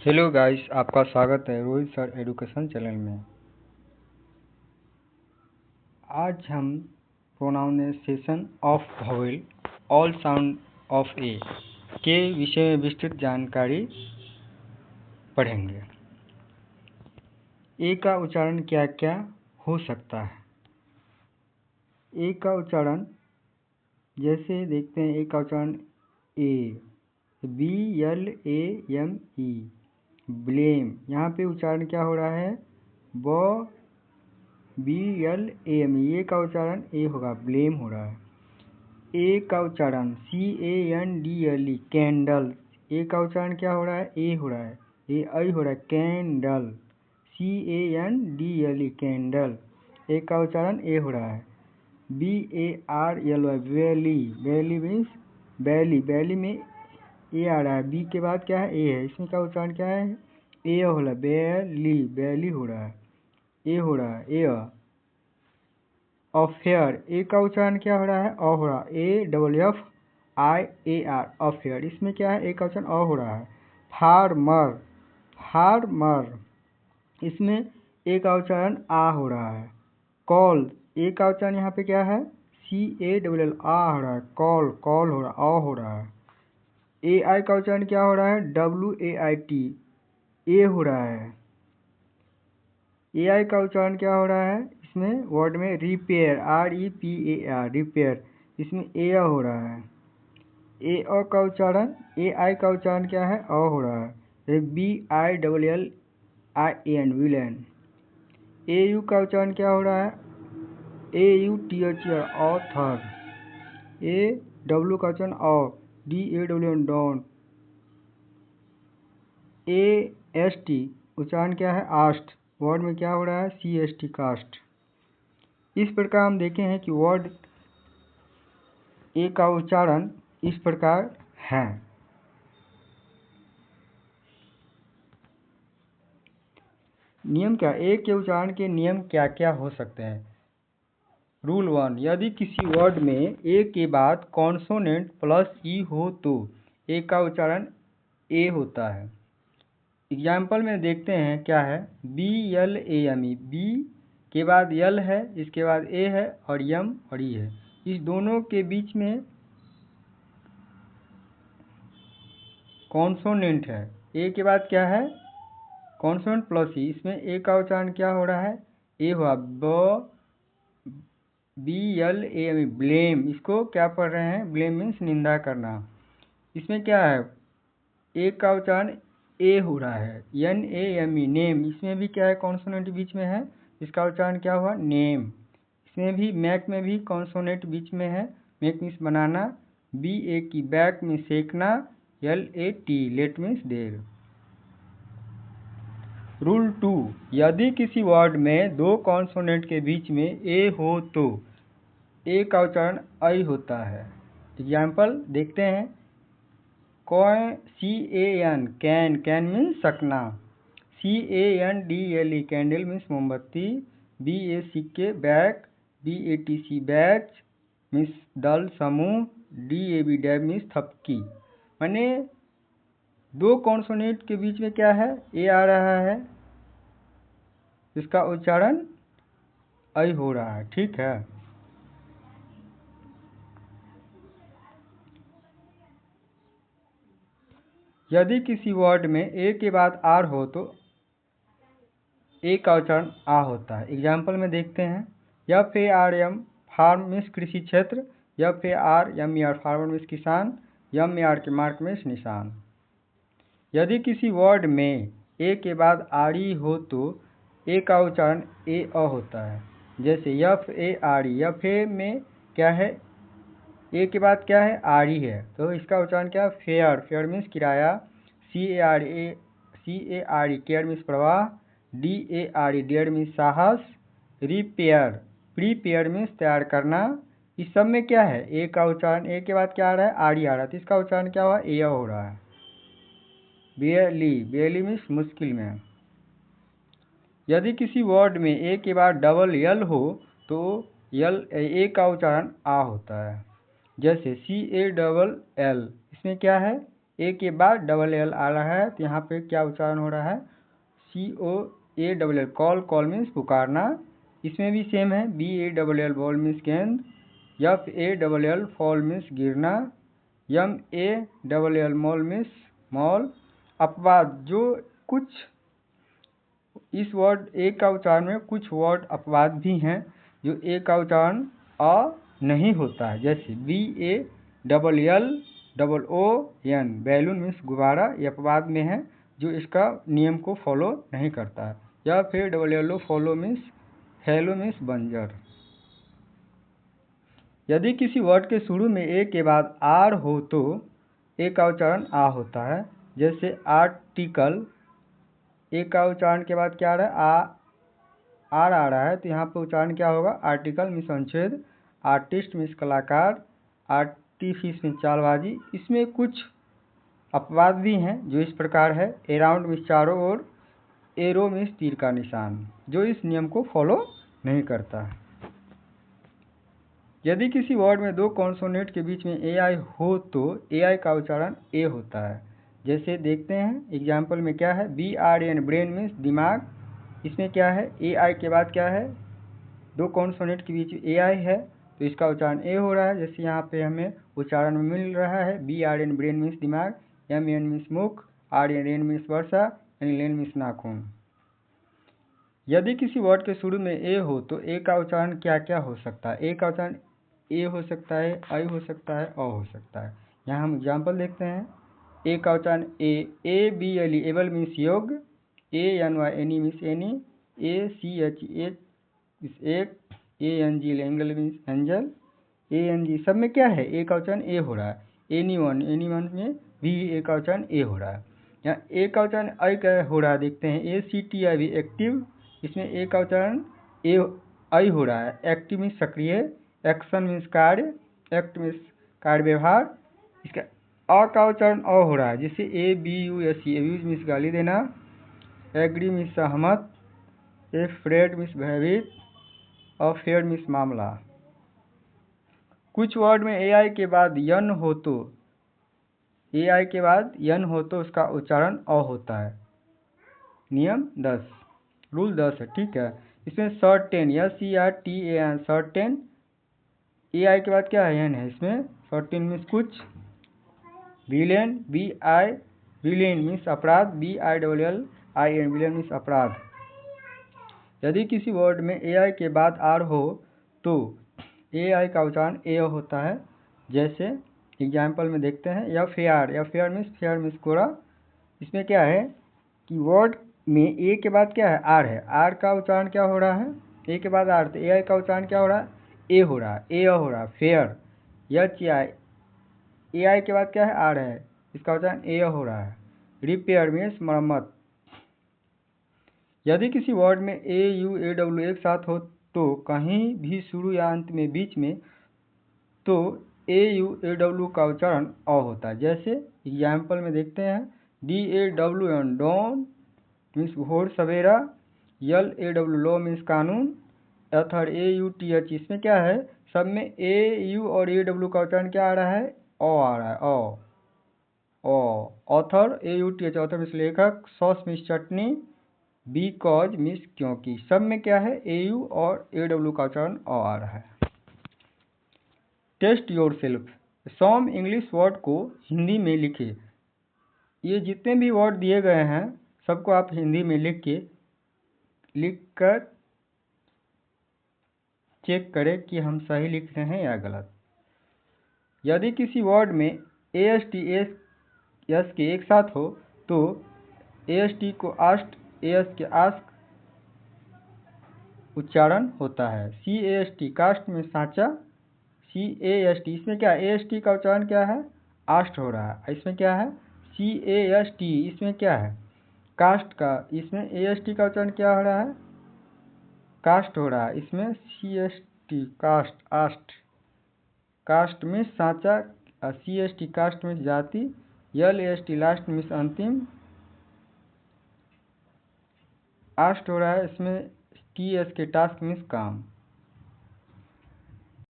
Hello guys, आपका स्वागत है रोहित सर एजुकेशन चैनल में। आज हम pronunciation of vowel all sound of A के विषय में विस्तृत जानकारी पढ़ेंगे। ए का उच्चारण क्या क्या हो सकता है। ए का उच्चारण जैसे देखते हैं, ए का उच्चारण ए, BLAME, ब्लेम। यहाँ पे उच्चारण क्या हो रहा है, BLAM। ए का उच्चारण ए होगा, ब्लेम हो रहा है। ए का उच्चारण CANDLE, कैंडल। ए का उच्चारण क्या हो रहा है, ए हो रहा है, ए आई हो रहा है, कैंडल, CANDLE, कैंडल। ए का उच्चारण ए हो रहा है। BARLY, valley. वैली मीन्स बैली। बैली में ए आ रहा है, बी के बाद क्या है, ए है। इसमें का उच्चारण क्या है, ए हो रहा है, बैली, बैली हो रहा है, ए हो रहा है, ए। अफेयर, ए का उच्चारण क्या हो रहा है, अ हो रहा है, AFFIAR, अफेयर। इसमें क्या है, ए का उच्चारण अ हो रहा है। फार्मर, फार्मर, इसमें ए का उच्चारण आ हो रहा है। कॉल, ए का उच्चारण यहाँ पे क्या है, CALL, आ हो रहा है, कॉल, कॉल हो रहा है, अ हो रहा है। AI का उच्चारण क्या हो रहा है, WAIT, ए हो रहा है। AI का उच्चारण क्या हो रहा है, इसमें वर्ड में रिपेयर, REPAR, रिपेयर। इसमें ए हो रहा है। A का उच्चारण, AI का उच्चारण क्या है, अ हो रहा है, BILLIAN, विलेन। AU का उच्चारण क्या हो रहा है, AUTHR, ऑथर। AW का उच्चारण अ, DAWN, डॉन। AST उच्चारण क्या है, आस्ट। वर्ड में क्या हो रहा है, CST, कास्ट। इस प्रकार हम देखे हैं कि वर्ड ए का उच्चारण इस प्रकार है। नियम क्या, ए के उच्चारण के नियम क्या क्या हो सकते हैं। रूल 1, यदि किसी वर्ड में ए के बाद कॉन्सोनेंट प्लस ई हो तो ए का उच्चारण ए होता है। एग्जाम्पल में देखते हैं क्या है, BLAME, बी के बाद यल है, इसके बाद ए है, और यम और ई है। इस दोनों के बीच में कॉन्सोनेंट है। ए के बाद क्या है, कॉन्सोनेंट प्लस ई। इसमें ए का उच्चारण क्या हो रहा है, ए हुआ, BLAME, ब्लेम। इसको क्या पढ़ रहे हैं, ब्लेम मीन्स निंदा करना। इसमें क्या है, ए का उच्चारण ए हो रहा है, NAME, नेम। इसमें भी क्या है, कॉन्सोनेंट बीच में है, इसका उच्चारण क्या हुआ, नेम। इसमें भी मैक में भी कॉन्सोनेंट बीच में है, मेक मीन्स बनाना, BAK, बैक में सेकना, LAT, लेट मीन्स देर। रूल 2, यदि किसी वर्ड में दो कॉन्सोनेंट के बीच में ए हो तो ए का उच्चारण आई होता है। एग्जाम्पल देखते हैं, CAN, कैन, कैन मीन्स सकना। CANDLE, कैंडल मीन्स मोमबत्ती। BACK, back. BATC, batch means दल, समूह। DAB, डैब मीन्स थपकी। माने दो कॉन्सोनेंट के बीच में क्या है, ए आ रहा है, इसका उच्चारण आई हो रहा है, ठीक है। यदि किसी वर्ड में ए के बाद आर हो तो ए का उच्चारण आ होता है। एग्जाम्पल में देखते हैं, FARM, फार्म मीन्स कृषि क्षेत्र। FARMER, फार्मर मीन्स किसान। MER के मार्क मीन्स निशान। यदि किसी वर्ड में ए के बाद आरी हो तो ए का उच्चारण ए अ होता है। जैसे FARE, FA में क्या है, ए के बाद क्या है, आरी है, तो इसका उच्चारण क्या है, फेयर। फेयर मीन्स किराया। CARE, केयर मीन्स प्रवाह। DARE, डेयर मीन्स साहस। रिपेयर, प्रीपेयर मीन्स तैयार करना। इस सब में क्या है, ए का उच्चारण ए के बाद क्या आ रहा है, आरी आ रहा है, तो इसका उच्चारण क्या हुआ, ए हो रहा है। बेली, बेली मीन्स मुश्किल में। यदि किसी वर्ड में ए के बाद डबल यल हो तो यल ए का उच्चारण आ होता है। जैसे CALL, इसमें क्या है, ए के बाद डबल एल आ रहा है तो यहाँ पे क्या उच्चारण हो रहा है, COALL, कॉल मीन्स पुकारना। इसमें भी सेम है, BALL बॉल मीन्स गेंद, FALL फॉल मीन्स गिरना, MALL मॉल मीन्स मॉल। अपवाद, जो कुछ इस वर्ड ए का उच्चारण में कुछ वर्ड अपवाद भी हैं जो ए का उच्चारण अ नहीं होता है, जैसे BALLOON बैलून मीन्स गुब्बारा, ये अपवाद में है जो इसका नियम को फॉलो नहीं करता है। या फिर LLO फॉलो मीन्स बंजर। यदि किसी वर्ड के शुरू में ए के बाद आर हो तो ए का उच्चारण आ होता है, जैसे आर्टिकल, ए का उच्चारण के बाद क्या आ रहा है, आर आ रहा है तो यहाँ पर उच्चारण क्या होगा, आर्टिकल मीन्स अनुच्छेद, आर्टिस्ट मीन्स कलाकार, आर्टिफिस मीन्स चालबाजी। इसमें कुछ अपवाद भी हैं जो इस प्रकार है, अराउंड मीन्स चारों ओर, एरो मीन्स तीर का निशान, जो इस नियम को फॉलो नहीं करता। यदि किसी वर्ड में दो कॉन्सोनेंट के बीच में AI हो तो AI का उच्चारण ए होता है। जैसे देखते हैं एग्जाम्पल में क्या है, BRAN ब्रेन मीन्स दिमाग, इसमें क्या है, AI के बाद क्या है, दो कॉन्सोनेंट के बीच AI है तो इसका उच्चारण ए हो रहा है। जैसे यहाँ पे हमें उच्चारण में मिल रहा है, BRN ब्रेन मीन्स दिमाग, MN मीन्स मुख, RN मीन्स वर्षा, LN मीन्स नाखून। यदि किसी वर्ड के शुरू में ए हो तो ए का उच्चारण क्या क्या हो सकता है, ए का उच्चारण ए हो सकता है, आई हो सकता है, अ हो सकता है। यहाँ हम एग्जाम्पल देखते हैं, ए का उच्चारण ABLE एबल मीन्स योग, ANY means any, ACHH means एक, ANG angle means angel, ANG सब में क्या है, ए का उच्चारण ए हो रहा है। एनी वन में भी ए का उच्चारण ए हो रहा है। यहाँ ए का उच्चारण आई का हो रहा है, देखते हैं ACTI भी एक्टिव, इसमें ए का उच्चारण ए आई हो रहा है। एक्टिव मीन्स सक्रिय, एक्शन मीन्स कार्य, एक्ट मीन्स कार्य व्यवहार। इसका अ का उच्चारण अ हो रहा है, जिससे ABUSE एब्यूज मीन्स गाली देना, एग्री मीन्स सहमत, अफ्रेड मीन्स भयभीत, अफेयर मीन्स मामला। कुछ वर्ड में AI के बाद यन हो तो, AI के बाद यन हो तो उसका उच्चारण अ होता है। नियम 10, रूल 10 है, ठीक है। इसमें सर्टेन, SERTAN सर्टेन, AI के बाद क्या है, यन है, इसमें सर्टेन मीन्स कुछ। विलेन, विलेन मीन्स अपराध, VILLIN विलेन मीन्स अपराध। यदि किसी वर्ड में AI के बाद आर हो तो AI का उच्चारण ए होता है। जैसे एग्जाम्पल में देखते हैं, या फेयर मीन्स कोरा। इसमें क्या है कि वर्ड में ए के बाद क्या है, आर है, आर का उच्चारण क्या हो रहा है, ए के बाद आर, तो AI का उच्चारण क्या हो रहा है, ए हो रहा है, ए हो रहा है। फेयर, AI के बाद क्या है, आर है, इसका उच्चारण ए हो रहा है। रिपेयर मीन्स मरम्मत। यदि किसी वर्ड में AUAW एक साथ हो तो कहीं भी शुरू या अंत में बीच में, तो AUAW का उच्चारण अ होता है। जैसे एग्जाम्पल में देखते हैं, DAWN डॉन मीन्स भोर सवेरा, LAW लॉ मीन्स कानून, अथर AUTH, इसमें क्या है, सब में AU और AW का उच्चारण क्या आ रहा है, अ आ रहा है, ऑथर AUTH ऑथर मीन्स लेखक, sauce means chutney, because means क्योंकि, सब में क्या है, AU और AW का उच्चारण अ आ रहा है। Test yourself, some English word को हिंदी में लिखे। ये जितने भी वर्ड दिए गए हैं सबको आप हिंदी में लिख कर चेक करें कि हम सही लिख रहे हैं या गलत। यदि किसी वर्ड में AST AS के एक साथ हो तो AST को आस्ट, AS के आस्क उच्चारण होता है। CAST कास्ट में सांचा, CAST, इसमें क्या AST का उच्चारण क्या है, आस्ट हो रहा है। इसमें क्या है, CAST, इसमें क्या है, कास्ट का, इसमें AST का उच्चारण क्या हो रहा है, कास्ट हो रहा है। इसमें CST कास्ट, आस्ट, कास्ट में सांचा, CST कास्ट में जाति, LAST लास्ट में अंतिम, आस्ट हो रहा है। इसमें TS के टास्क मीन्स काम।